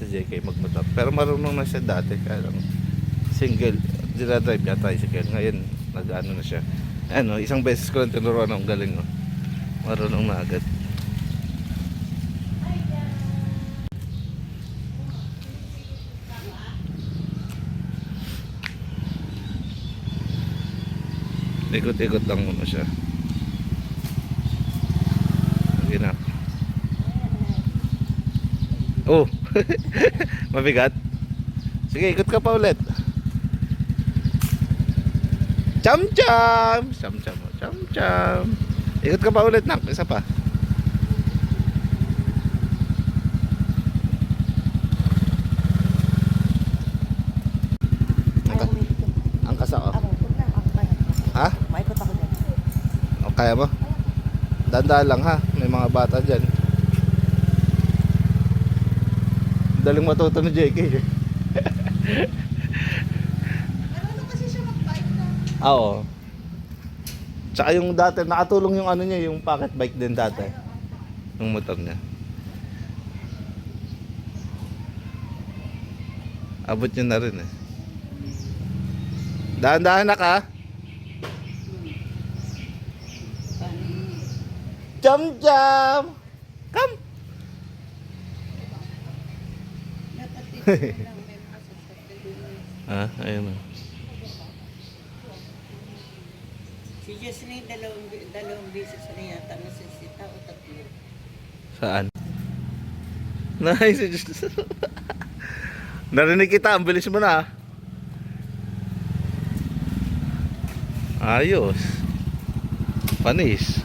si JK magmotor. Pero marunong na siya dati. Kaya lang single. Dinadrive niya tricycle. Ngayon, nag-ano na siya. Ano, isang beses ko lang tinuruan ng galing. Oh. Marunong na agad. Ikot-ikot lang muna siya. Sige na. Oh. Mabigat. Sige, ikot ka pa ulit. Cham-cham. Cham-cham. Cham-cham. Ikot ka pa ulit, nak. Isa pa. Angkas ako. Ha? Maikot ako dyan. O, kaya mo? Dandaan lang ha. May mga bata dyan. Daling matuto ni JK. Marunong kasi siya mag-bike na. Oo. Tsaka yung dati, nakatulong yung ano niya, yung pocket bike din dati. Yung motor niya. Abot niya na rin eh. Dahan-dahan na ka. Jam-jam! Come! Ah, ayun na. Si Jesney, dalawang beses na yata nasisita o tatlo. Saan? Nice. Narinig kita, ang bilis mo na. Ayos. Panis.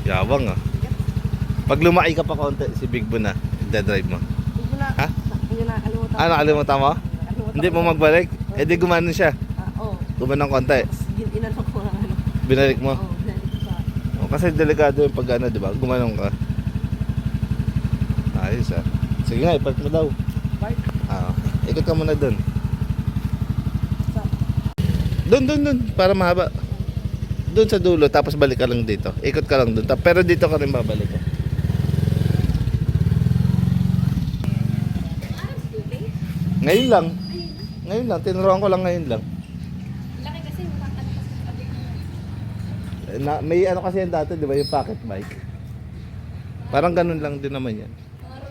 Yabang ah. Pag lumaki ka pa konti, si Big Bo na, i-drive mo. Hindi na, Ha? hindi na kalimutan. Ah, nakalimutan mo? Hindi mo magbalik? Eh di gumanon siya. Oo. Gumanon konti. Inanok ko ng ano. Binalik mo. Oo, binalik ko sa... O, kasi delikado yung pag ano, di ba? Gumanon ka. Ayos ah. Sige nga, ipark mo daw. Bike? Ah, ikot ka muna dun. Sa... Dun. Para mahaba. Dun sa dulo, tapos balik ka lang dito. Ikot ka lang dun. Pero dito ka rin babalik. Ngayon lang. Ngayon lang. Tinuruan ko lang ngayon lang. Laki kasi yung ano kasi sabi ko. May ano kasi yan dati, di ba? Yung pocket bike. Parang ganun lang din naman yan.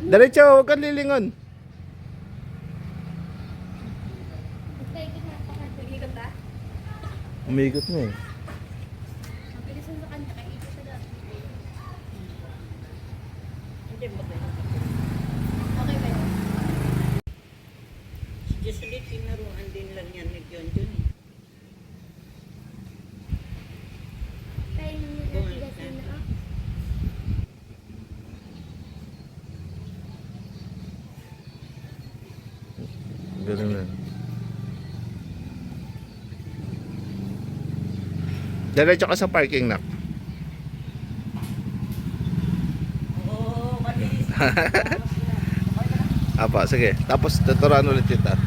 Diretso, huwag kang lilingon. Ikot na pa ka. Ikot na. Umigot na eh. Mabilis sa kanya kaya ikot siya dati. Hindi mo ba? Okay ba yun? Si Jesney, tinaruan din lang yan ni John John eh. Kaya nyo natigasin na ako. Ganun na. Diretso ka sa parking na. Oo, malinis. Apa, sige. Tapos tuturuan ulit kita.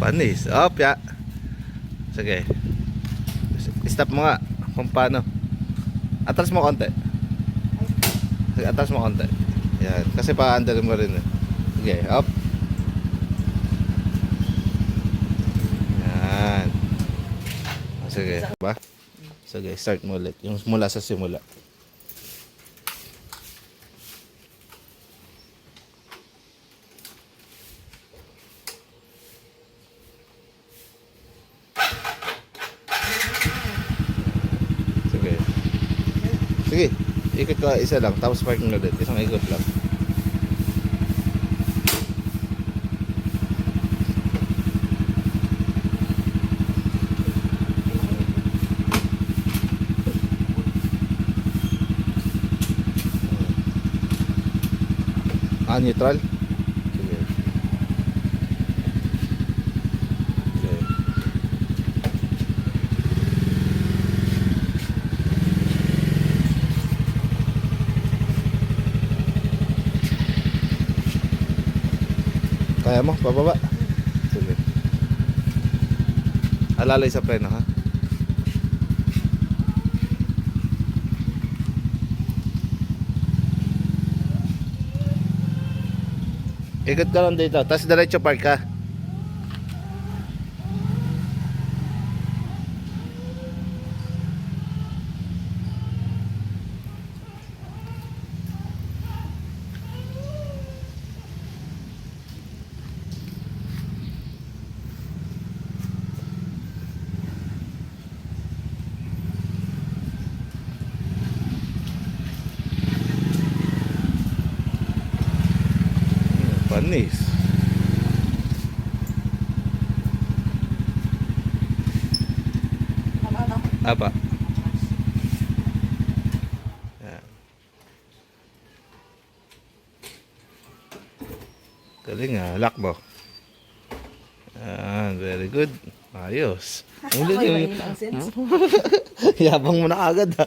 Panis. Op, ya. Sige. Stop mo nga kung paano. Atras mo konti. Sige, atras mo konti. Yan. Kasi pa-under mo rin eh. Sige, up. Yan. Sige. Ba? Sige, start mo ulit. Yung mula sa simula. Sige. Sige. Ikot ka isa lang. Tapos parking ulit. Isang ikot lang. Ah, neutral? Sige. Okay. Kaya mo? Bababa? Sige. Alalay sa preno ha? Ikot ka lang dito, tapos diretso park ka. Panis. Apa? Yan. Galing ah, lock mo. Very good. Ayos. Yabang mo na agad ha.